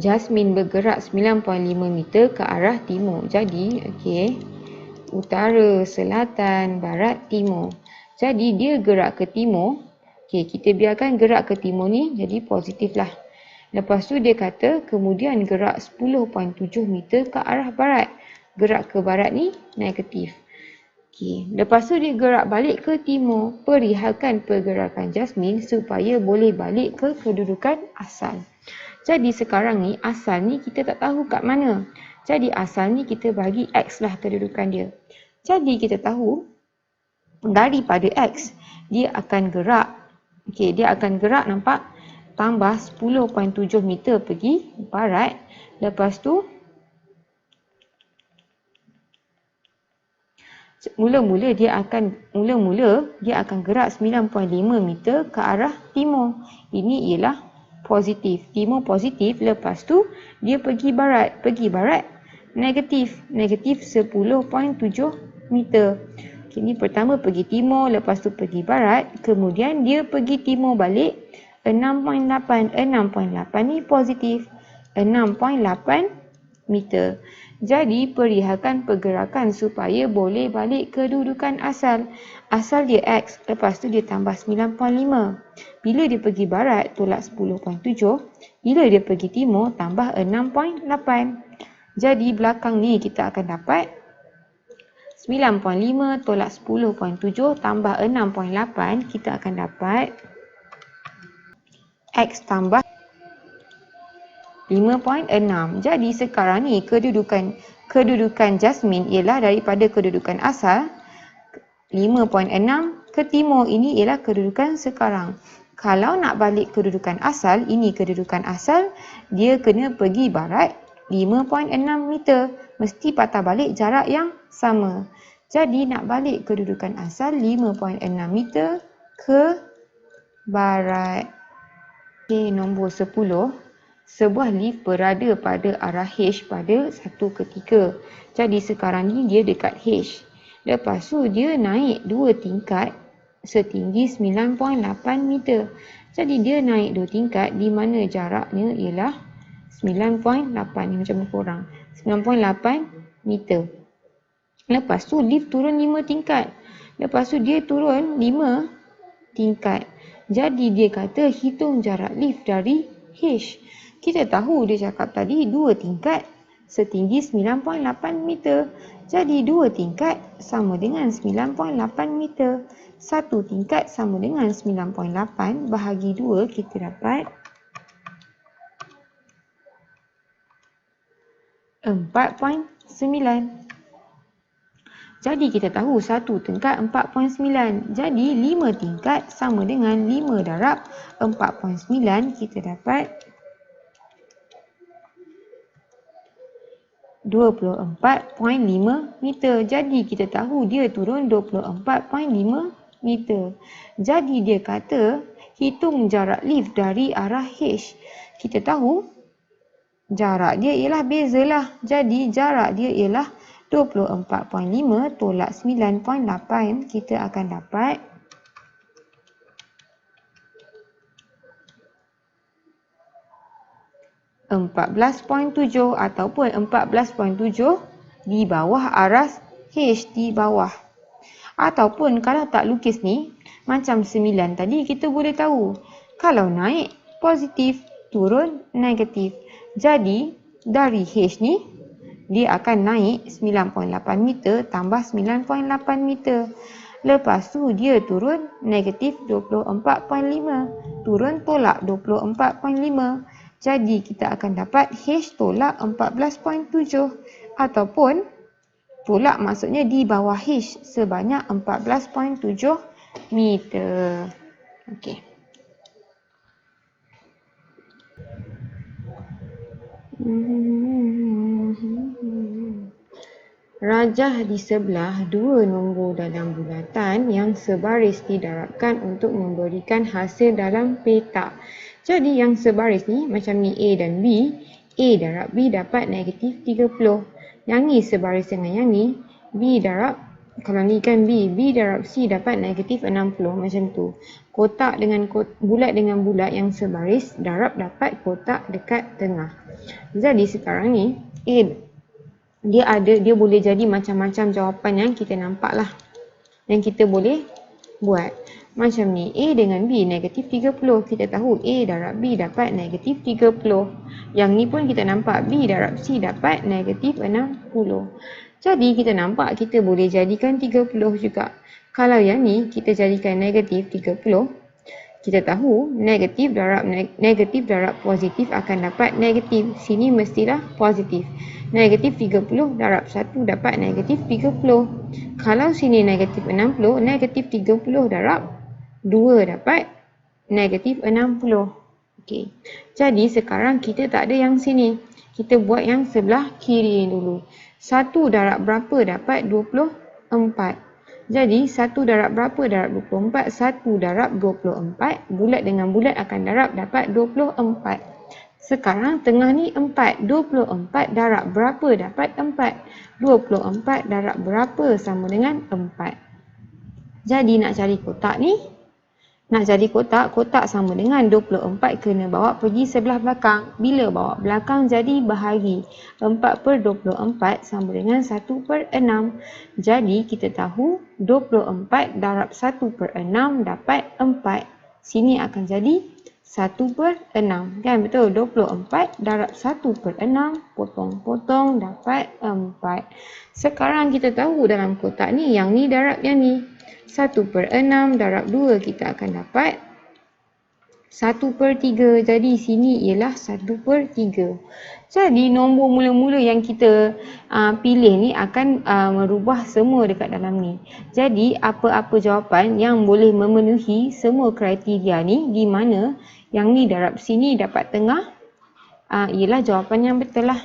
Jasmine bergerak 9.5 meter ke arah timur. Jadi, utara, selatan, barat, timur. Jadi, dia gerak ke timur. Kita biarkan gerak ke timur ni jadi positif lah. Lepas tu dia kata kemudian gerak 10.7 meter ke arah barat. Gerak ke barat ni negatif. Lepas tu dia gerak balik ke timur. Perihalkan pergerakan Jasmine supaya boleh balik ke kedudukan asal. Jadi sekarang ni asal ni kita tak tahu kat mana. Jadi asal ni kita bagi X lah kedudukan dia. Jadi kita tahu daripada X dia akan gerak. Dia akan gerak nampak tambah 10.7 meter pergi barat. Lepas tu mula-mula dia akan gerak 9.5 meter ke arah timur. Ini ialah positif. Timur positif, lepas tu dia pergi barat. Pergi barat negatif. Negatif 10.7 meter. Ini pertama pergi timur, lepas tu pergi barat, kemudian dia pergi timur balik 6.8. 6.8 ni positif. 6.8 meter. Jadi perihalkan pergerakan supaya boleh balik kedudukan asal. Asal dia X, lepas tu dia tambah 9.5. Bila dia pergi barat, tolak 10.7. Bila dia pergi timur, tambah 6.8. Jadi belakang ni kita akan dapat 9.5 tolak 10.7 tambah 6.8. Kita akan dapat X tambah 5.6. Jadi sekarang ni kedudukan Jasmine ialah daripada kedudukan asal 5.6 ke timur. Ini ialah kedudukan sekarang. Kalau nak balik kedudukan asal, ini kedudukan asal, dia kena pergi barat 5.6 meter. Mesti patah balik jarak yang sama. Jadi nak balik kedudukan asal 5.6 meter ke barat. Nombor 10. Sebuah lift berada pada arah H pada satu ketika. Jadi sekarang ni dia dekat H. Lepas tu dia naik 2 tingkat setinggi 9.8 meter. Jadi dia naik 2 tingkat di mana jaraknya ialah 9.8. Ni macam kurang. 9.8 meter. Lepas tu lift turun 5 tingkat. Lepas tu dia turun 5 tingkat. Jadi dia kata hitung jarak lift dari H. Kita tahu dia cakap tadi 2 tingkat setinggi 9.8 meter. Jadi 2 tingkat sama dengan 9.8 meter. 1 tingkat sama dengan 9.8 bahagi 2 kita dapat 4.9. Jadi kita tahu 1 tingkat 4.9. Jadi 5 tingkat sama dengan 5 darab 4.9. Kita dapat 24.5 meter. Jadi kita tahu dia turun 24.5 meter. Jadi dia kata hitung jarak lift dari arah H. Kita tahu jarak dia ialah bezalah. Jadi jarak dia ialah 24.5 tolak 9.8. Kita akan dapat 14.7 ataupun 14.7 di bawah aras H di bawah. Ataupun kalau tak lukis ni, macam 9 tadi kita boleh tahu. Kalau naik positif, turun negatif. Jadi dari H ni, dia akan naik 9.8 meter tambah 9.8 meter. Lepas tu dia turun negatif 24.5. Turun tolak 24.5. Jadi kita akan dapat H tolak 14.7. Ataupun tolak maksudnya di bawah H sebanyak 14.7 meter. Okey. Rajah di sebelah dua nombor dalam bulatan yang sebaris didarabkan untuk memberikan hasil dalam peta. Jadi yang sebaris ni macam ni A dan B. A darab B dapat negatif 30. Yang ni sebaris dengan yang ni. B darab, kalau ni kan B. B darab C dapat negatif 60. Macam tu. Kotak dengan bulat dengan bulat yang sebaris darab dapat kotak dekat tengah. Jadi sekarang ni A dia boleh jadi macam-macam jawapan yang kita nampak lah, yang kita boleh buat. Macam ni, A dengan B negatif 30. Kita tahu A darab B dapat negatif 30. Yang ni pun kita nampak B darab C dapat negatif 60. Jadi kita nampak kita boleh jadikan 30 juga. Kalau yang ni kita jadikan negatif 30, kita tahu negatif darab positif akan dapat negatif. Sini mestilah positif. Negatif 30 darab 1 dapat negatif 30. Kalau sini negatif 60, negatif 30 darab 2 dapat negatif 60. Okey. Jadi sekarang kita tak ada yang sini. Kita buat yang sebelah kiri dulu. 1 darab berapa dapat 24. Jadi 1 darab berapa darab 24? 1 darab 24. Bulat dengan bulat akan darab dapat 24. Sekarang tengah ni 4. 24 darab berapa dapat 4? 24 darab berapa sama dengan 4. Jadi nak cari kotak ni, nak cari kotak sama dengan 24 kena bawa pergi sebelah belakang. Bila bawa belakang jadi bahagi. 4/24 sama dengan 1/6. Jadi kita tahu 24 darab 1/6 dapat 4. Sini akan jadi 1/6. Kan betul? 24 darab 1/6 potong-potong dapat 4. Sekarang kita tahu dalam kotak ni yang ni darab yang ni. 1/6 darab 2 kita akan dapat 1/3. Jadi sini ialah 1/3. Jadi nombor mula-mula yang kita pilih ni akan merubah semua dekat dalam ni. Jadi apa-apa jawapan yang boleh memenuhi semua kriteria ni, di mana yang ni darab sini dapat tengah, ialah jawapan yang betul lah.